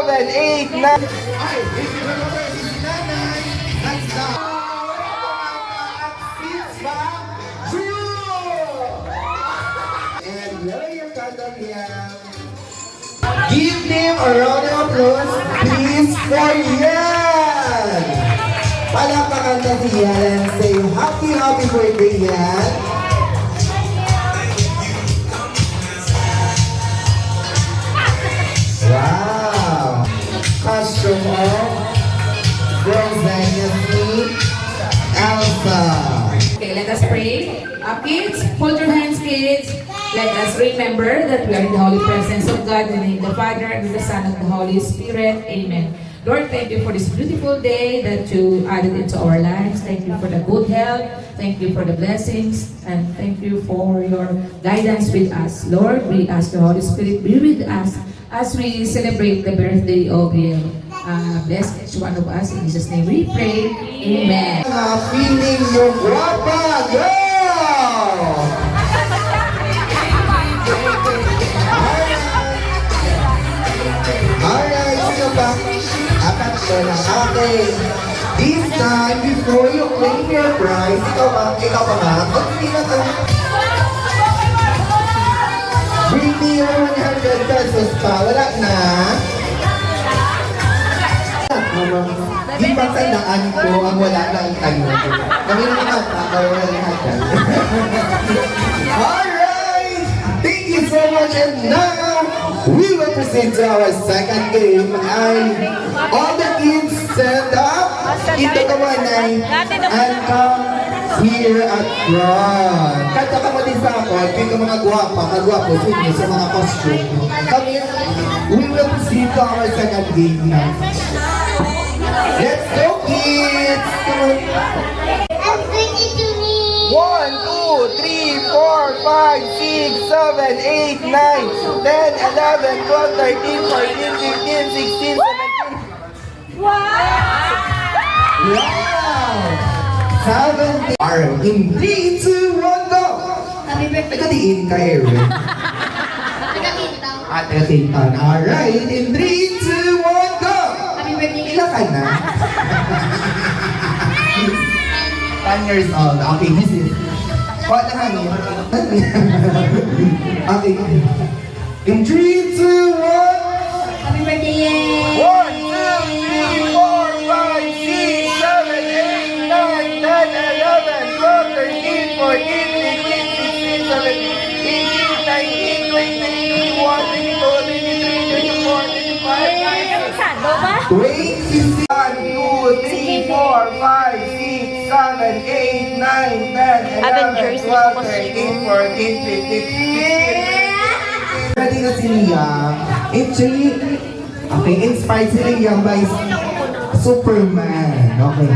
7, 8, 9. Ay, if you remember, si Nanay, that's the seats back, and Lawyer Candelian. Give them a round of applause, please, for Yan! Palakpakan na si Yan and say, happy birthday, Yan! Wow! Costume of Girls Dynasty, Elsa. Okay, let us pray. Kids, hold your hands, kids. Let us remember that we are in the holy presence of God, in the name of the Father, and of the Son, and of the Holy Spirit. Amen. Lord, thank you for this beautiful day that you added into our lives. Thank you for the good health. Thank you for the blessings. And thank you for your guidance with us. Lord, we ask the Holy Spirit be with us as we celebrate the birthday of you. Bless each one of us. In Jesus' name we pray. Amen. Feeling your guapa, girl! Alright, sino ba? Apat siya na. Okay. This time, before you claim your prize, ikaw ba kung hindi na ka? Bring me your 100 pesos pa. Wala na. Di ba tandaan ko ang wala lang tayo? Kami naman ako, wala lahat yan. Alright! Thank you so much, and now, we will proceed to our second game. And all the kids stand up, ito kamanay, and come here at front. Kanta ka mo din sa ako, kayo ka mga magwapo, sige, sa mga costume. Kami, we will proceed to our second game now. Let's go, kids! Come on. 1, 2, 3, 4, 5, 6, 7, 8, 9, 10, 11, 12, 13, 14, 15, 16, 17, 18, 19, 20, 21. Wow! 70. Alright, in 3, 2, 1, go! Happy birthday. Nagkatiin ka, Erin. Taga-Quintown. At nagkatintan. Alright, in 3, 2, 1, go! Happy birthday. Ilan ka na? 10 years old. Okay, this is... What na hangin? Okay. In 3, 2, 1... Happy birthday, yay! 1, 2, 3, 4, 5, 6, 7, 8, 9, 10, 11, 12, 13, 14, 15, 16, 17, 18, 19, 20, 21, 22, 23, 24, 25, 26, 1, 2, 3, 4, 5, 6, 7, 8, 9, 10, 11, 12, 13, 14, 15, 16, 17, 18, 19, 20. Ready na si Liam. Actually, okay, inspired si Liam by Superman. Okay.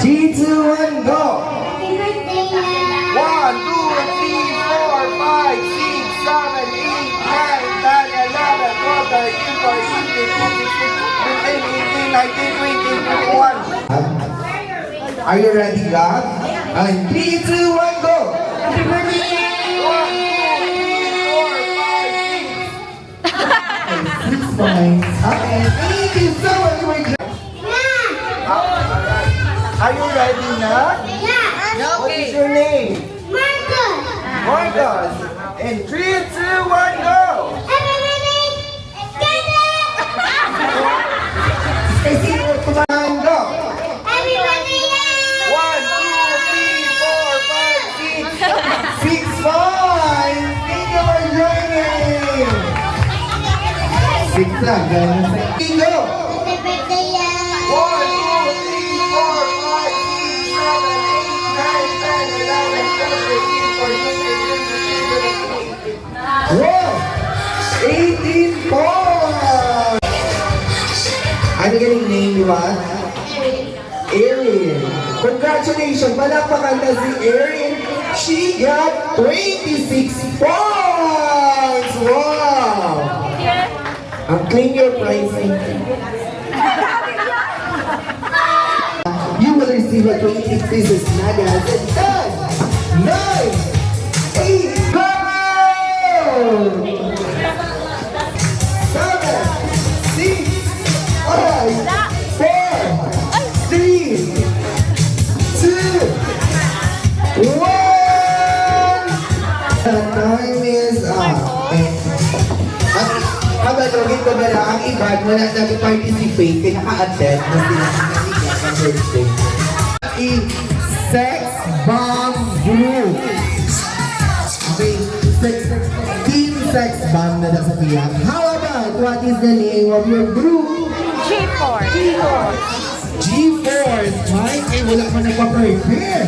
3, 2, 1, go! Happy birthday, yay! 1, 2, 3, 4, 5, 6, 7, 8, 9, 10, 11, 12, 13, 14, 15, 16, 17, 18, 19, 20, 21. Are you ready, God? And 3, 2, 1, go! Happy birthday, yay! 6 points. Okay, thank you so much for Are you ready na? Yeah! What is your name? Marcos! Marcos. In 3, 2, 1, go! Happy birthday, Kendrick! Stacy, come on, go! Happy birthday, yay! 1, 2, 3, 4, 5, 6 points! Thank you for joining! 6 lang, ganun sa go! Happy birthday, yay! 1, 2, 3, 4, 5, 6, 7, 8, 9, 10, 11, 12, 13, 14, 15, 16, 17, 18 points! Ano galing name, di ba? Erin. Congratulations! Palakpakan na si Erin. She got 26 points! Wow! Claim your prize. You will receive a 26 pieces nuggets in 10, 9, 8, go! 7, 6, 5, 4, 3, 2, 1, time is up. Kabalogin ko ba ang iba wala nag-participate kaya naka-attend na sila sa birthday. Sex Bomb Group. Okay, Team Sex Bomb na nasa piyak. How about what is the name of your group? G4. G4. Ay, wala pa nagpa-prepare.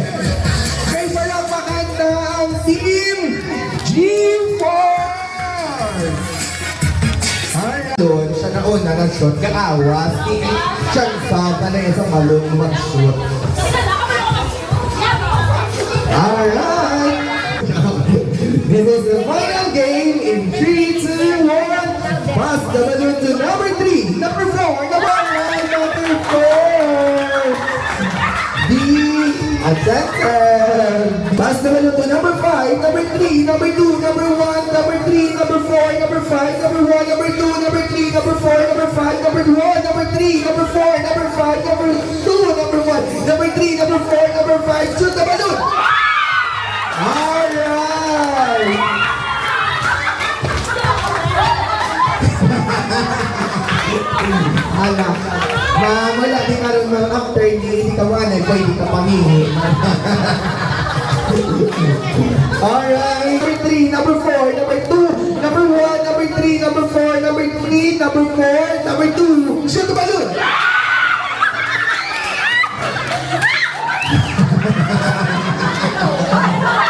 Kaya wala pa kanta ang Team G4. Doon, siya na una na-shoot, kaawas, siyang sa na isang malong mag-shoot. Alright! This is the final game in 3, 2, 1. Pass the balloon to number 3, number 4, number 1, number 4. Attention! Pass the balloon to number 5, number 3, number 2, number 1, number 3, number 4, number 5, number 1, number 2, number 3, number 4, number 5, number 1, number 3, number 4, number 5, number 2, number 1, number 3, number 4, number 5, shoot the balloon! Alright! Alam, wala din karoon mga after hindi ka wanay, pwede ka pamili. Alright, number 3, number 4, number 2, number 1, number 3, number 4, number 3, number 4, number 2. Shoot the balloon!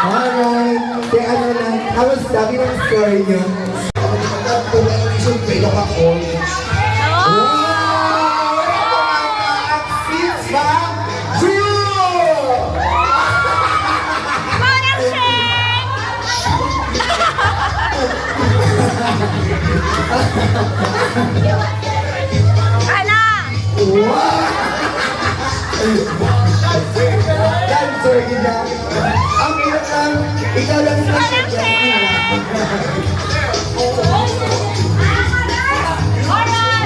Alright, kaya ano na, tapos sabi ng story nyo. Kung ano isang pelo ka ko. Dancer kita. Ang hirap lang, ikaw lang sa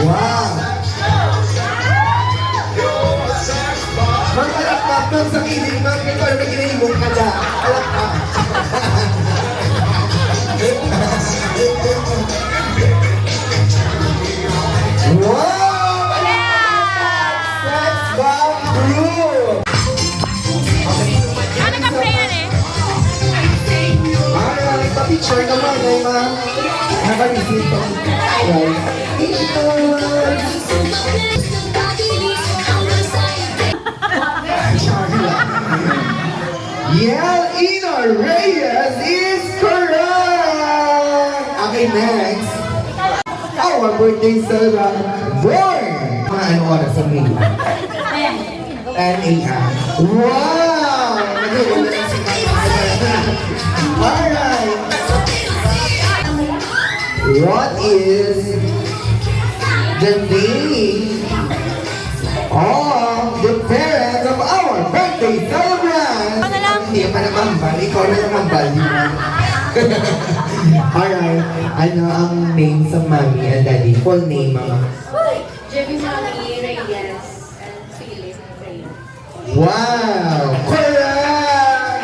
wow! Magkalakpak doon sa kilig, ikaw lang kinahimong ka na. Kalakpak. Wow! Sex Bomb Group! Ano ka player eh? Alright, pa-picture naman ay ma'am. Nakabisit ko. Yel Ina Reyes is correct! Okay, next. Our birthday celebrant, born! Mga ano oras sa May? 10 a.m. Wow! Alright. What is the name of the parents of our birthday celebrant? Hindi pa naman bal, ikaw na naman bal. Alright, ano ang name sa mommy and daddy? Full name, mama. Gemini Reyes and Philip Reyes. Wow! Correct!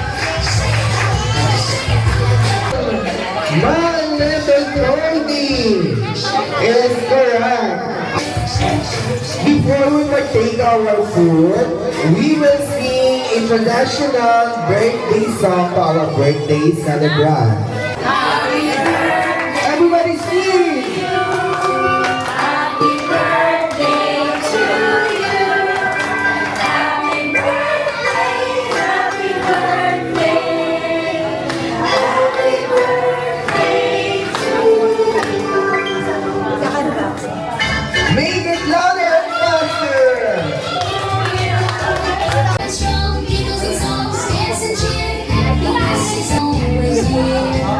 My little Tony is correct. Before we partake our food, we will sing a traditional birthday song to our birthday celebrant. Everybody sing! Happy birthday to you. Happy birthday, happy birthday. Happy birthday to you. Make it louder and faster! Strong Beatles and songs, dance and cheer. Happiness is always here.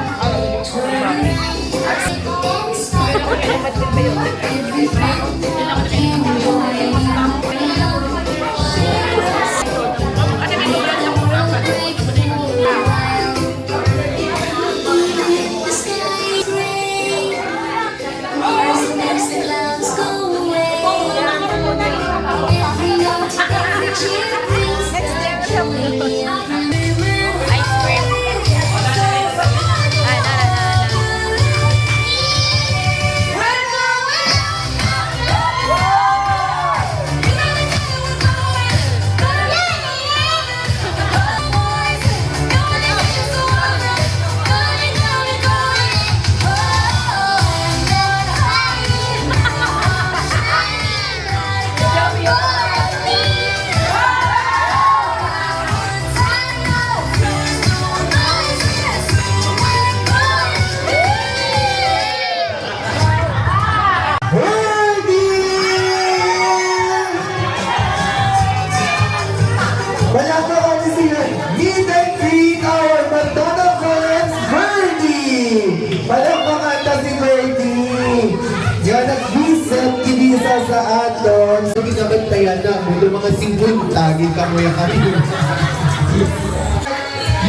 na. Mundo mga singbol, tagi ka mo yung kami.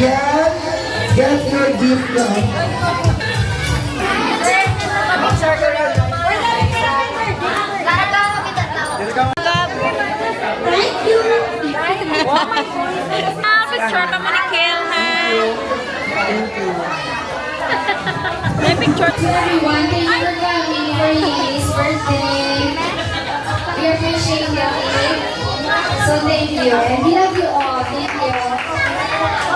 Yan! Get your gift na. Thank you. Picture naman ni Kel, ha? May picture. Everyone, thank you for coming for his birthday. We appreciate you. So thank you. And we love you all. Thank you.